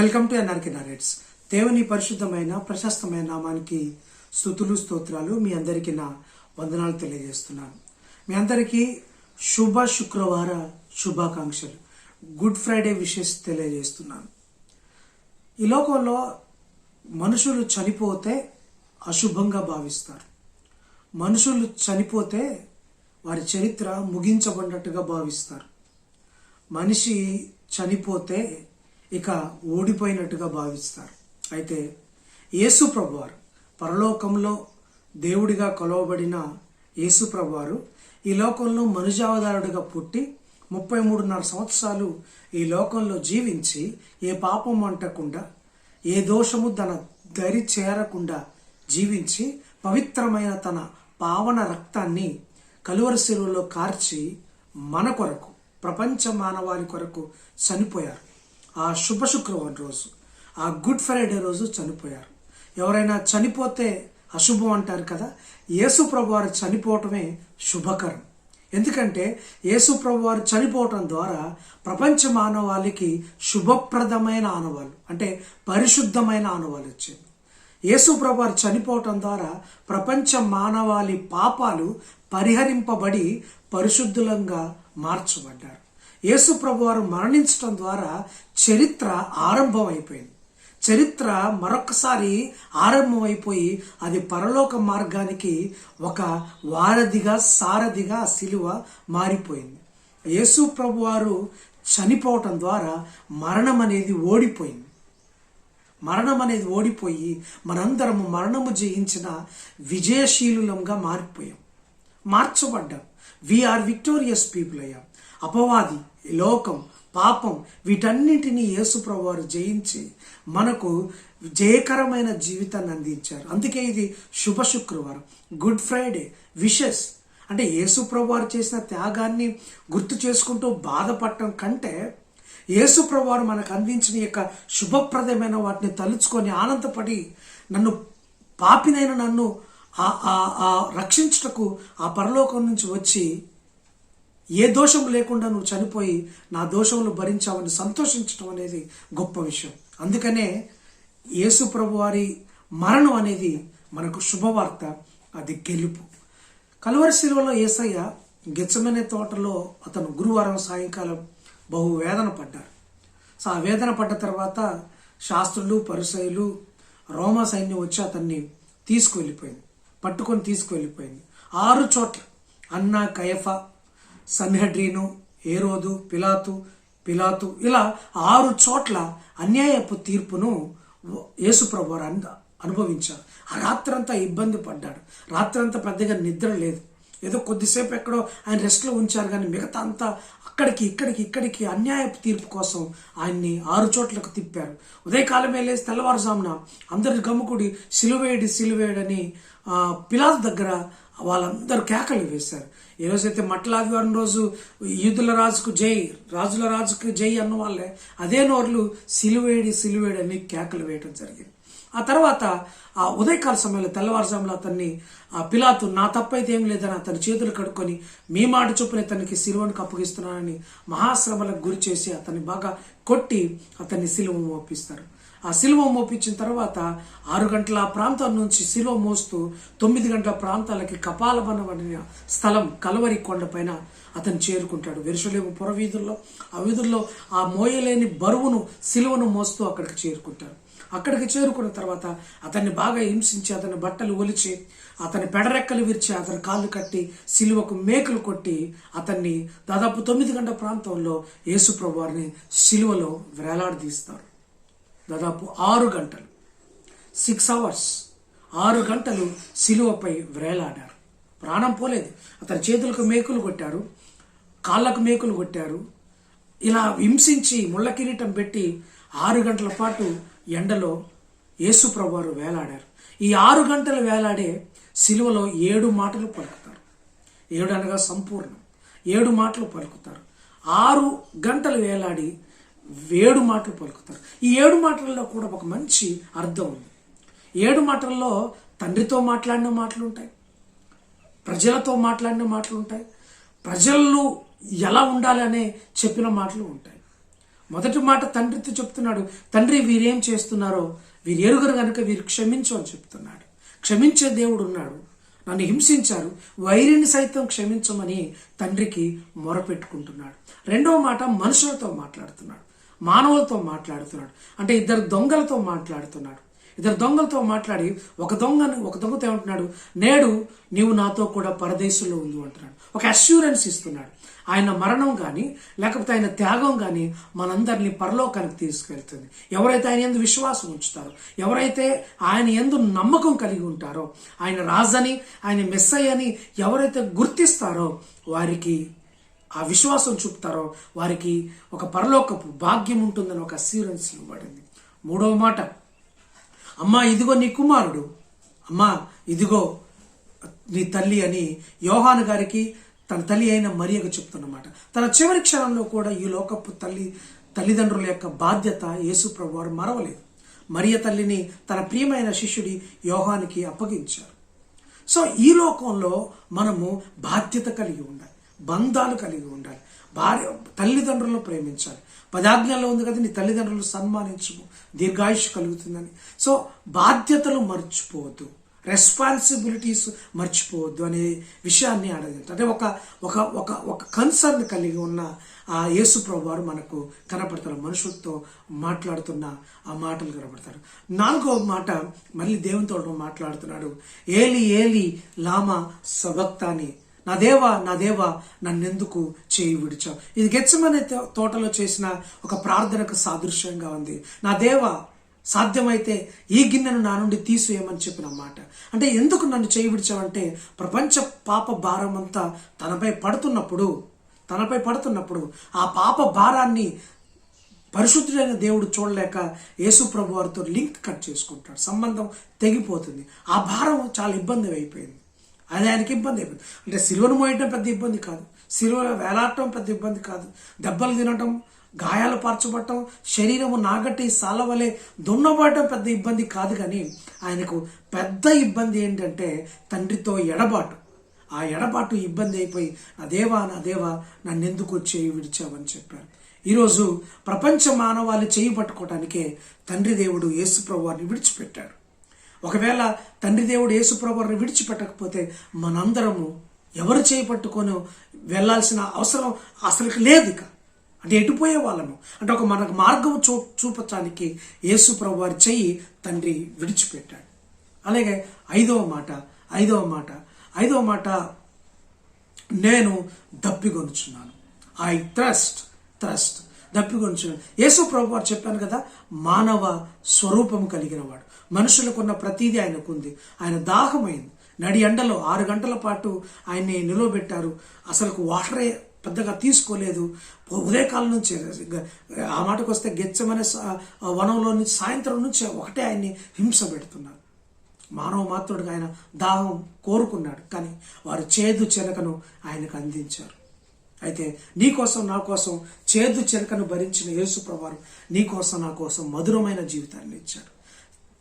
Welcome to NRK నారేట్స్. దేవుని పరిశుద్ధమైన ప్రశస్తమైన నామానికి స్తుతులు స్తోత్రాలు. మీ అందరికీ నా వందనాలు తెలియజేస్తున్నాను. మీ అందరికీ శుభ శుక్రవార శుభాకాంక్షలు, గుడ్ ఫ్రైడే విషెస్ తెలియజేస్తున్నాను. ఈ లోకంలో మనుషులు చనిపోతే అశుభంగా భావిస్తారు. మనుషులు చనిపోతే వారి చరిత్ర ముగించబడినట్టుగా భావిస్తారు. మనిషి చనిపోతే ఇక ఓడిపోయినట్టుగా భావిస్తారు. అయితే యేసు ప్రభువారు, పరలోకంలో దేవుడిగా కొలవబడిన యేసు ప్రభువారు ఈ లోకంలో మనుజావతారుడిగా పుట్టి 33.5 సంవత్సరాలు ఈ లోకంలో జీవించి ఏ పాపం అంటకుండా, ఏ దోషము తన దరి చేరకుండా జీవించి పవిత్రమైన తన పావన రక్తాన్ని కలువరి శిలువలో కార్చి మన కొరకు, ప్రపంచ మానవాళి కొరకు చనిపోయారు. ఆ శుభ శుక్రవారం రోజు, ఆ గుడ్ ఫ్రైడే రోజు చనిపోయారు. ఎవరైనా చనిపోతే అశుభం అంటారు కదా, యేసు ప్రభువారు చనిపోవటమే శుభకరం. ఎందుకంటే యేసు ప్రభువారు చనిపోవటం ద్వారా ప్రపంచ మానవాళికి శుభప్రదమైన ఆనవాళ్ళు, అంటే పరిశుద్ధమైన ఆనవాళ్ళు వచ్చింది. యేసు ప్రభువారు చనిపోవటం ద్వారా ప్రపంచ మానవాళి పాపాలు పరిహరింపబడి పరిశుద్ధులంగా మార్చబడ్డారు. యేసు ప్రభువారు మరణించటం ద్వారా చరిత్ర ఆరంభం అయిపోయింది. చరిత్ర మరొకసారి ఆరంభమైపోయి అది పరలోక మార్గానికి ఒక వారధిగా, సారథిగా ఆ శిలువ మారిపోయింది. యేసు ప్రభువారు చనిపోవటం ద్వారా మరణం అనేది ఓడిపోయింది. మరణం అనేది ఓడిపోయి మనందరము మరణము జయించిన విజయశీలులంగా మారిపోయాం, మార్చబడ్డాం. వీఆర్ విక్టోరియస్ పీపుల్ అయ్యాం. అపవాది, లోకం, పాపం వీటన్నింటినీ యేసు ప్రభువారు జయించి మనకు జయకరమైన జీవితాన్ని అందించారు. అందుకే ఇది శుభ శుక్రవారం, గుడ్ ఫ్రైడే విషెస్. అంటే యేసు ప్రభువారు చేసిన త్యాగాన్ని గుర్తు చేసుకుంటూ బాధపడటం కంటే యేసు ప్రభువారు మనకు అందించిన యొక్క శుభప్రదమైన వాటిని తలుచుకొని ఆనందపడి, నన్ను పాపినైన నన్ను రక్షించుటకు ఆ పరలోకం నుంచి వచ్చి ఏ దోషం లేకుండా నువ్వు చనిపోయి నా దోషములు భరించావని సంతోషించడం అనేది గొప్ప విషయం. అందుకనే యేసు ప్రభువారి మరణం అనేది మనకు శుభవార్త, అది గెలుపు. కలువరి శిలువలో యేసయ్య గెత్సెమనే తోటలో అతను గురువారం సాయంకాలం బహు వేదన పడ్డారు. సో ఆ వేదన పడ్డ తర్వాత శాస్త్రులు, పరిసయ్యులు, రోమా సైన్యం వచ్చి అతన్ని పట్టుకొని తీసుకువెళ్ళిపోయింది. 6 చోట్ల అన్నా, కయఫా, సన్హెడ్రీను, హేరోదు, పిలాతు ఇలా 6 చోట్ల అన్యాయపు తీర్పును యేసు ప్రభువారు అనుభవించారు. ఆ రాత్రంతా ఇబ్బంది పడ్డాడు. రాత్రంతా పెద్దగా నిద్ర లేదు. ఏదో కొద్దిసేపు ఎక్కడో ఆయన రెస్ట్లో ఉంచారు, కానీ మిగతా అంతా ఇక్కడికి అన్యాయపు తీర్పు కోసం ఆయన్ని 6 చోట్లకు తిప్పారు. ఉదయకాలమే లేచి తెల్లవారుజామున అందరు గమ్ముకుడి సిలువేయడని పిలాతు దగ్గర వాళ్ళందరూ కేకలు వేశారు. ఏ రోజైతే మట్టలాదివారం రోజు యూదుల రాజుకు జై, రాజుల రాజుకు జై అన్న వాళ్ళే అదే నోర్లు సిలువేయడని కేకలు వేయడం జరిగింది. ఆ తర్వాత ఆ ఉదయకాల సమయంలో తెల్లవారుజాములో అతన్ని పిలాతు నా తప్పైతే ఏం లేదని అతని చేతులు కడుక్కొని మీ మాట చొప్పున అతనికి సిలువను అప్పగిస్తున్నానని మహాశ్రమలకు గురి చేసి అతన్ని బాగా కొట్టి అతన్ని సిలువ మోపిస్తారు. ఆ సిలువ మోపించిన తర్వాత 6 గంటల ప్రాంతం నుంచి సిలువ మోస్తూ 9 గంటల ప్రాంతాలకి కపాలబనబడిన స్థలం కలువరి కొండ పైన అతను చేరుకుంటాడు. యెరూషలేము పుర వీధుల్లో, ఆ వీధుల్లో ఆ మోయలేని బరువును, సిలువను మోస్తూ అక్కడికి చేరుకుంటారు. అక్కడికి చేరుకున్న తర్వాత అతన్ని బాగా హింసించి, అతని బట్టలు ఒలిచి, అతని పెడరెక్కలు విరిచి, అతని కాళ్ళు కట్టి, సిలువకు మేకులు కొట్టి అతన్ని దాదాపు 9 గంటల ప్రాంతంలో యేసు ప్రభువారిని సిలువలో వేలాడదీస్తారు. దాదాపు 6 గంటలు, 6 hours, 6 గంటలు సిలువపై వేలాడారు. ప్రాణం పోలేదు. అతని చేతులకు మేకులు కొట్టారు, కాళ్ళకు మేకులు కొట్టారు. ఇలా హింసించి ముళ్ళ కిరీటం పెట్టి 6 గంటల పాటు ఎండలో యేసు ప్రభువారు వేలాడారు. ఈ 6 గంటలు వేలాడే సిలువలో 7 మాటలు పలుకుతారు. 7 అనగా సంపూర్ణం. 7 మాటలు పలుకుతారు. 6 గంటలు వేలాడి 7 మాటలు పలుకుతారు. ఈ 7 మాటల్లో కూడా ఒక మంచి అర్థం ఉంది. 7 మాటల్లో తండ్రితో మాట్లాడిన మాటలు ఉంటాయి, ప్రజలతో మాట్లాడిన మాటలు ఉంటాయి, ప్రజలు ఎలా ఉండాలి అనే చెప్పిన మాటలు ఉంటాయి. మొదటి మాట తండ్రితో చెప్తున్నాడు, తండ్రి వీరేం చేస్తున్నారో వీరు ఎరుగరు కనుక వీరు క్షమించు అని చెప్తున్నాడు. క్షమించే దేవుడు ఉన్నాడు. నన్ను హింసించారు, వైరిని సైతం క్షమించమని తండ్రికి మొరపెట్టుకుంటున్నాడు. రెండవ మాట మనుషులతో మాట్లాడుతున్నాడు, మానవులతో మాట్లాడుతున్నాడు. అంటే ఇద్దరు దొంగలతో మాట్లాడుతున్నాడు. ఇద్దరు దొంగలతో మాట్లాడి ఒక దొంగతో ఏమంటున్నాడు, నేడు నీవు నాతో కూడా పరదేశంలో ఉంది అంటున్నాడు. ఒక అష్యూరెన్స్ ఇస్తున్నాడు. ఆయన మరణం కానీ లేకపోతే ఆయన త్యాగం కానీ మనందరినీ పరలోకానికి తీసుకెళ్తుంది. ఎవరైతే ఆయన యందు విశ్వాసం ఉంచుతారో, ఎవరైతే ఆయన యందు నమ్మకం కలిగి ఉంటారో, ఆయన రాజని, ఆయన మెస్సయ్య అని ఎవరైతే గుర్తిస్తారో వారికి ఆ విశ్వాసం చూపుతారో వారికి ఒక పరలోకపు భాగ్యం ఉంటుందని ఒక అష్యూరెన్స్ ఇవ్వబడింది. మూడవ మాట, అమ్మా ఇదిగో నీ కుమారుడు, అమ్మా ఇదిగో నీ తల్లి అని యోహాను గారికి తన తల్లి అయిన మరియకు చెప్తున్నమాట. తన చివరి క్షణంలో కూడా ఈ లోకపు తల్లిదండ్రుల యొక్క బాధ్యత యేసు ప్రభు వారు మరవలేదు. మరియ తల్లిని తన ప్రియమైన శిష్యుడి యోహానికి అప్పగించారు. సో ఈ లోకంలో మనము బాధ్యత కలిగి ఉండాలి, బంధాలు కలిగి ఉండాలి, తల్లిదండ్రులను ప్రేమించాలి. 10 ఆజ్ఞల్లో ఉంది కదా, నీ తల్లిదండ్రులు సన్మానించుము దీర్ఘాయుష్ కలుగుతుందని. సో బాధ్యతలు మర్చిపోవద్దు, రెస్పాన్సిబిలిటీస్ మర్చిపోవద్దు అనే విషయాన్ని అడగదు. అంటే ఒక ఒక ఒక ఒక కన్సర్న్ కలిగి ఉన్న ఆ యేసు ప్రభు వారు మనకు కనపడతారు. మనుషులతో మాట్లాడుతున్న ఆ మాటలు కనపడతారు. 4వ మాట మళ్ళీ దేవునితో మాట్లాడుతున్నాడు, ఏలి ఏలి లామా సబక్తాని, నా దేవా నన్నెందుకు చేయి విడిచావు. ఇది గెత్సెమనే తోటలో చేసిన ఒక ప్రార్థనకు సాదృశ్యంగా ఉంది. నా దేవా సాధ్యమైతే ఈ గిన్నెను నా నుండి తీసివేయమని చెప్పిన మాట. అంటే ఎందుకు నన్ను చేయి విడిచావంటే ప్రపంచ పాప భారం అంతా తనపై పడుతున్నప్పుడు ఆ పాప భారాన్ని పరిశుద్ధుడైన దేవుడు చూడలేక యేసు ప్రభు వారితో లింక్ కట్ చేసుకుంటాడు, సంబంధం తెగిపోతుంది. ఆ భారం చాలా ఇబ్బంది అయిపోయింది. అది ఆయనకి ఇబ్బంది అయిపోయింది. అంటే సిలువను మోయటం పెద్ద ఇబ్బంది కాదు, సిలువలో వేలాడటం పెద్ద ఇబ్బంది కాదు, దెబ్బలు తినటం, గాయాలు పార్చబడటం, శరీరము నాగట్టి సాలవలే దున్నబడటం పెద్ద ఇబ్బంది కాదు. కానీ ఆయనకు పెద్ద ఇబ్బంది ఏంటంటే తండ్రితో ఎడబాటు. ఆ ఎడబాటు ఇబ్బంది అయిపోయి నా దేవా నన్నెందుకు చేయి విడిచావని చెప్పారు. ఈరోజు ప్రపంచ మానవాళి చేయి పట్టుకోవటానికే తండ్రి దేవుడు యేసు ప్రభు వారిని విడిచిపెట్టాడు. ఒకవేళ తండ్రి దేవుడు యేసు ప్రభు వారిని విడిచిపెట్టకపోతే మనందరము ఎవరు చేయి పట్టుకొని వెళ్లాల్సిన అవసరం అసలు లేదు. ఇక అంటే ఎటుపోయే వాళ్ళము. అంటే ఒక మనకు మార్గం చూపటానికి యేసు ప్రభు వారి చెయ్యి తండ్రి విడిచిపెట్టాడు. అలాగే ఐదవ మాట నేను దప్పిగొనుచున్నాను. I thrust దప్పిగొనుచున్నాను. యేసు ప్రభు వారు చెప్పాను కదా, మానవ స్వరూపము కలిగిన వాడు. మనుషులకున్న ప్రతీది ఆయనకుంది. ఆయన దాహమైంది. నడి ఎండలో 6 గంటల పాటు ఆయన్ని నిలవబెట్టారు. అసలు వాటరే పెద్దగా తీసుకోలేదు. ఉదయకాలం నుంచి ఆ మాటకు వస్తే గెత్సెమనే వనంలో నుంచి సాయంత్రం నుంచి ఒకటే ఆయన్ని హింస పెడుతున్నారు. మానవ మాత్రుడిగా ఆయన దాహం కోరుకున్నాడు, కానీ వారు చేదు చెరకను ఆయనకు అందించారు. అయితే నీ కోసం నా కోసం చేదు చెరకను భరించిన యేసు ప్రభువారు నీ కోసం నా కోసం మధురమైన జీవితాన్ని ఇచ్చాడు.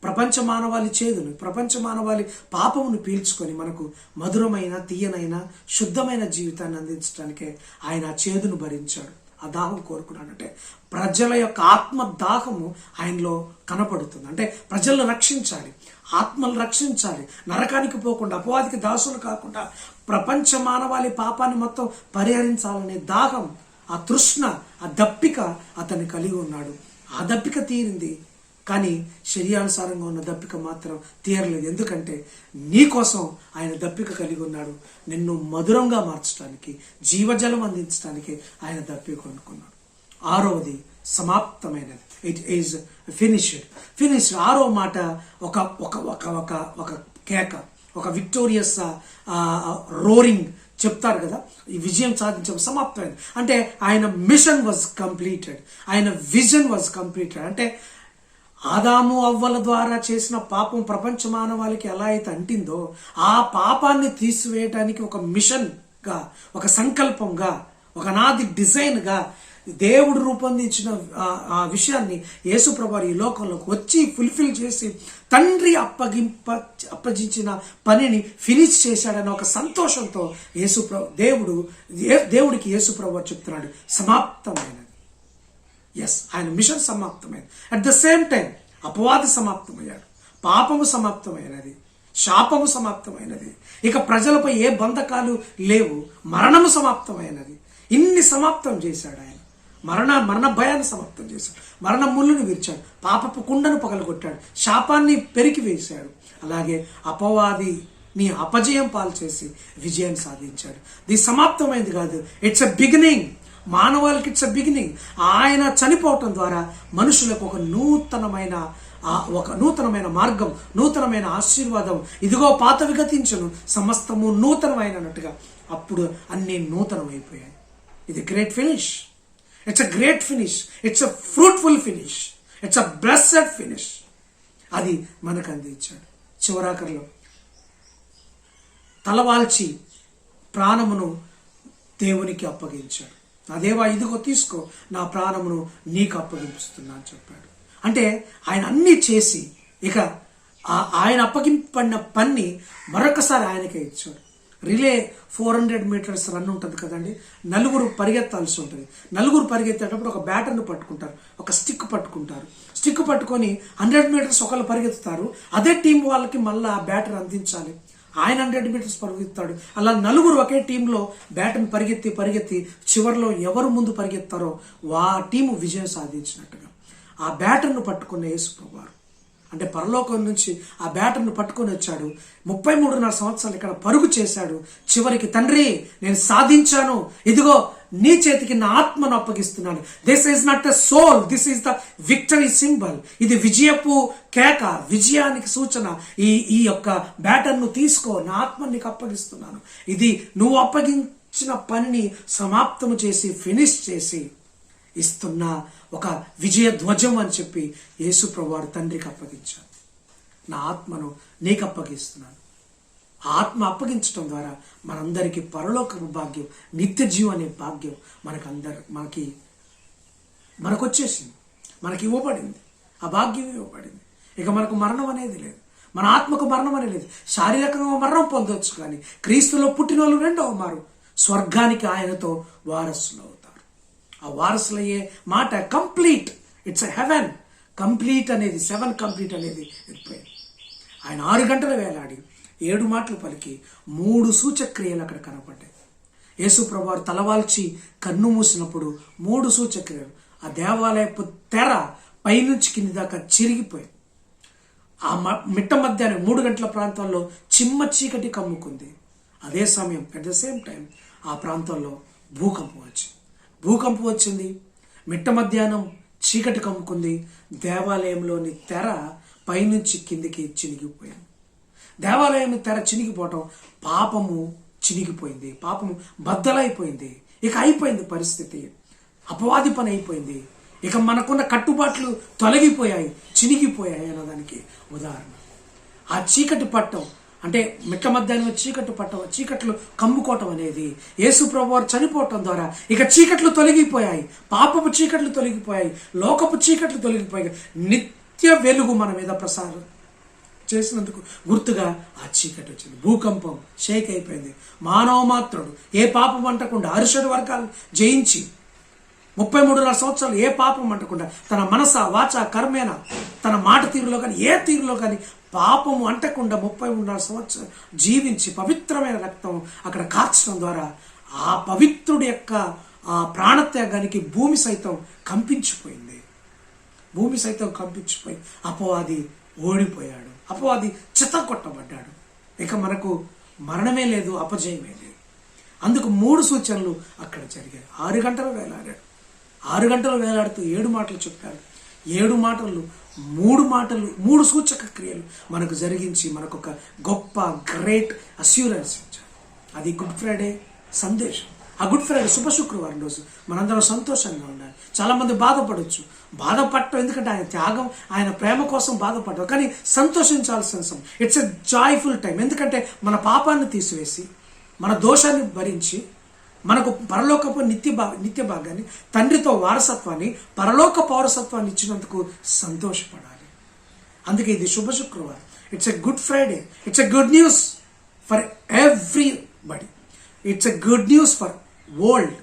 ప్రపంచ మానవాళి చేదును, ప్రపంచ మానవాళి పాపమును పీల్చుకొని మనకు మధురమైన, తీయనైన, శుద్ధమైన జీవితాన్ని అందించడానికే ఆయన ఆ చేదును భరించాడు. ఆ దాహం కోరుకున్నాడు. అంటే ప్రజల యొక్క ఆత్మ దాహము ఆయనలో కనపడుతుంది. అంటే ప్రజలను రక్షించాలి, ఆత్మలు రక్షించాలి, నరకానికి పోకుండా, అపవాదికి దాసులు కాకుండా ప్రపంచ మానవాళి పాపాన్ని మొత్తం పరిహరించాలనే దాహం, ఆ తృష్ణ, ఆ దప్పిక అతన్ని కలిగి ఉన్నాడు. ఆ దప్పిక తీరింది, కానీ శరీరానుసారంగా ఉన్న దప్పిక మాత్రం తీరలేదు. ఎందుకంటే నీ కోసం ఆయన దప్పిక కలిగి ఉన్నాడు. నిన్ను మధురంగా మార్చడానికి, జీవజలం అందించడానికి ఆయన దప్పిక కొనుక్కున్నాడు. 6వది సమాప్తమైనది. It is finished. 6వ మాట ఒక ఒక ఒక ఒక ఒక కేక, ఒక విక్టోరియస్ రోరింగ్ చెప్తారు కదా, ఈ విజయం సాధించడం సమాప్తమైంది. అంటే ఆయన మిషన్ వాజ్ కంప్లీటెడ్, ఆయన విజన్ వాజ్ కంప్లీటెడ్. అంటే ఆదాము అవ్వల ద్వారా చేసిన పాపం ప్రపంచ మానవాళికి ఎలా అయితే అంటిందో ఆ పాపాన్ని తీసివేయటానికి ఒక మిషన్గా, ఒక సంకల్పంగా, ఒక నాది డిజైన్గా దేవుడు రూపొందించిన ఆ విషయాన్ని యేసు ప్రభువు ఈ లోకంలోకి వచ్చి ఫుల్ఫిల్ చేసి తండ్రి అప్పగించిన పనిని ఫినిష్ చేశాడన్న ఒక సంతోషంతో దేవుడికి యేసు ప్రభువు చెప్తున్నాడు, సమాప్తమైనది. ఎస్, ఆయన మిషన్ సమాప్తమైంది. అట్ ద సేమ్ టైం అపవాది సమాప్తమయ్యాడు, పాపము సమాప్తమైనది, శాపము సమాప్తమైనది, ఇక ప్రజలపై ఏ బంధకాలు లేవు, మరణము సమాప్తమైనది. ఇన్ని సమాప్తం చేశాడు ఆయన. మరణ భయాన్ని సమాప్తం చేశాడు, మరణ ముళ్ళును విరిచాడు, పాపపు కుండను పగలగొట్టాడు, శాపాన్ని పెరికి వేశాడు. అలాగే అపవాదిని అపజయం పాలు చేసి విజయం సాధించాడు. ఇది సమాప్తమైంది కాదు, ఇట్స్ ఎ బిగినింగ్. మానవాళికి ఇట్స్ ఎ బిగినింగ్. ఆయన చనిపోవటం ద్వారా మనుషులకు ఒక నూతనమైన మార్గం, నూతనమైన ఆశీర్వాదం, ఇదిగో పాతవి గతించును సమస్తము నూతనమైనట్టుగా అప్పుడు అన్ని నూతనమైపోయాయి. ఇది great finish. It's a great finish, it's a fruitful finish, it's a blessed finish. అది మనకు అందించాడు. చివరాఖరిలో తలవాల్చి ప్రాణమును దేవునికి అప్పగించాడు. నా దేవా, ఇదిగో తీసుకో, నా ప్రాణమును నీకు అప్పగిస్తున్నా అని చెప్పాడు. అంటే ఆయన అన్నీ చేసి ఇక ఆయన అప్పగింపడిన పని మరొకసారి ఆయనకే ఇచ్చాడు. రిలే 400 మీటర్స్ రన్ ఉంటుంది కదండి, నలుగురు పరిగెత్తాల్సి ఉంటుంది. నలుగురు పరిగెత్తేటప్పుడు ఒక బ్యాటర్ను పట్టుకుంటారు, ఒక స్టిక్ పట్టుకుంటారు. స్టిక్ పట్టుకొని 100 మీటర్స్ ఒకళ్ళు పరిగెత్తుతారు, అదే టీం వాళ్ళకి మళ్ళీ ఆ బ్యాటర్ అందించాలి. ఆయన 100 మీటర్స్ పరిగెత్తాడు. అలా నలుగురు ఒకే టీంలో బ్యాటర్ని పరిగెత్తి చివరిలో ఎవరు ముందు పరిగెత్తారో ఆ టీము విజయం సాధించినట్టుగా ఆ బ్యాటర్ను పట్టుకున్న యేసుప్రభువారు, అంటే పరలోకం నుంచి ఆ బ్యాటర్ను పట్టుకొని వచ్చాడు. 33.5 సంవత్సరాలు ఇక్కడ పరుగు చేశాడు. చివరికి తండ్రి, నేను సాధించాను, ఇదిగో నీ చేతికి నా ఆత్మను అప్పగిస్తున్నాను. This is not a soul, this is the victory symbol. ఇది విజయపు కేక, విజయానికి సూచన. ఈ యొక్క బ్యాటర్ను తీసుకో, నా ఆత్మను నీకు అప్పగిస్తున్నాను. ఇది నువ్వు అప్పగించిన పనిని సమాప్తము చేసి ఫినిష్ చేసి ఇస్తున్న ఒక విజయ ధ్వజం అని చెప్పి యేసు ప్రభువారు తండ్రికి అప్పగించారు. నా ఆత్మను నీకు అప్పగిస్తున్నాను. ఆత్మ అప్పగించడం ద్వారా మనందరికీ పరలోకపు భాగ్యం, నిత్య జీవం అనే భాగ్యం మనకు వచ్చేసింది, మనకి ఇవ్వబడింది. ఆ భాగ్యం ఇవ్వబడింది. ఇక మనకు మరణం అనేది లేదు, మన ఆత్మకు మరణం అనేది లేదు. శారీరకంగా మరణం పొందవచ్చు, కానీ క్రీస్తులో పుట్టిన వాళ్ళు రెండవ మారు స్వర్గానికి ఆయనతో వారసులు అవుతారు. ఆ వారసులయ్యే మాట complete, it's a haven. Complete అనేది 7 కంప్లీట్ అనేది వెళ్ళిపోయింది. ఆయన 6 గంటలు వేలాడి 7 మాటలు పలికి 3 సూచక్రియలు అక్కడ కనపడ్డాయి. యేసు ప్రభువారు తలవాల్చి కన్ను మూసినప్పుడు 3 సూచక్రియలు. ఆ దేవాలయపు తెర పైనుంచి కింది దాకా చిరిగిపోయింది. ఆ మిట్ట మధ్యాహ్నం 3 గంటల ప్రాంతంలో చిమ్మ చీకటి కమ్ముకుంది. అదే సమయం అట్ ద సేమ్ టైం ఆ ప్రాంతంలో భూకంపం వచ్చింది. మిట్ట మధ్యాహ్నం చీకటి కమ్ముకుంది. దేవాలయంలోని తెర పైనుంచి కిందికి చినిగిపోయింది. దేవాలయం తెర చినిగిపోవటం, పాపము చినిగిపోయింది, పాపము బద్దలైపోయింది. ఇక అయిపోయింది పరిస్థితి, అపవాది పని అయిపోయింది. ఇక మనకున్న కట్టుబాట్లు తొలగిపోయాయి, చినిగిపోయాయి అన్నదానికి ఉదాహరణ. ఆ చీకటి పట్టం అంటే మిట్ట మధ్యాహ్నం చీకట్లు కమ్ముకోవటం అనేది యేసు ప్రభువారు చనిపోవటం ద్వారా ఇక చీకట్లు తొలగిపోయాయి, పాపపు చీకట్లు తొలగిపోయాయి, లోకపు చీకట్లు తొలగిపోయాయి. నిత్య వెలుగు మన మీద ప్రసారం చేసినందుకు గుర్తుగా ఆ చీకటి వచ్చింది. భూకంపం షేక్ అయిపోయింది. మానవ మాత్రుడు ఏ పాపం అంటకుండా అరిషడ్ వర్గాలు జయించి 33.5 సంవత్సరాలు ఏ పాపం అంటకుండా తన మనస వాచ కర్మేన తన మాట తీరులో కానీ ఏ తీరులో కానీ పాపము అంటకుండా 33.5 సంవత్సరాలు జీవించి పవిత్రమైన రక్తం అక్కడ కార్చడం ద్వారా ఆ పవిత్రుడి యొక్క ఆ ప్రాణత్యాగానికి భూమి సైతం కంపించిపోయింది. అపవాది ఓడిపోయాడు, అపవాది చితకొట్టబడ్డాడు. ఇక మనకు మరణమే లేదు, అపజయమే లేదు. అందుకు 3 సూచనలు అక్కడ జరిగాయి. 6 గంటలు వేలాడాడు. 6 గంటలు వేలాడుతూ 7 మాటలు చెప్పారు. 7 మాటలు 3 సూచక క్రియలు మనకు జరిగించి మనకు ఒక గొప్ప గ్రేట్ అస్యూరెన్స్ ఇచ్చారు. అది గుడ్ ఫ్రైడే సందేశం. ఆ గుడ్ ఫ్రైడే శుభ శుక్రవారం రోజు మనందరం సంతోషంగా ఉండాలి. చాలా మంది బాధపడటం ఎందుకంటే ఆయన త్యాగం, ఆయన ప్రేమ కోసం బాధపడటం, కానీ సంతోషించాల్సిన సమయం. It's a joyful time. ఎందుకంటే మన పాపాన్ని తీసివేసి మన దోషాన్ని భరించి మనకు పరలోకపు నిత్య భాగాన్ని, తండ్రితో వారసత్వాన్ని, పరలోక పౌరసత్వాన్ని ఇచ్చినందుకు సంతోషపడాలి. అందుకే ఇది శుభ శుక్రవారం. It's a good Friday. It's a good news for everybody. It's a good news for world.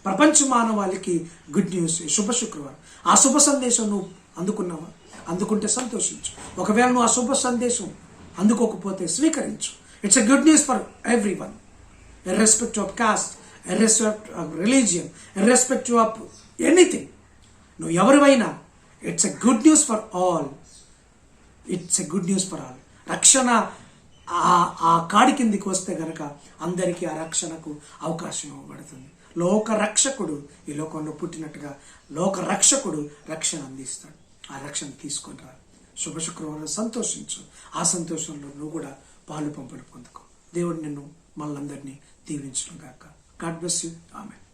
ప్రపంచ మానవాళికి గుడ్ న్యూస్ శుభ శుక్రవారం. ఆ శుభ సందేశం నువ్వు అందుకున్నావా? అందుకుంటే సంతోషించు. ఒకవేళ నువ్వు ఆ శుభ సందేశం అందుకోకపోతే స్వీకరించు. It's a good news for everyone, irrespective of caste, irrespective of religion, irrespective of anything. నువ్వు ఎవరివైనా, it's a good news for all. It's a good news for all. రక్షణ ఆ కాడి కిందికి వస్తే గనక అందరికీ ఆ రక్షణకు అవకాశం ఇవ్వబడుతుంది. లోక రక్షకుడు ఈ లోకంలో పుట్టినట్టుగా లోక రక్షకుడు రక్షణ అందిస్తాడు. ఆ రక్షణ తీసుకొని రా. శుభ శుక్రవారం సంతోషించు. ఆ సంతోషంలో నువ్వు కూడా పాలు పంపులు పొందుకో. దేవుడు నిన్ను మనందరినీ దీవించును గాక. God bless you. ఆమేన్.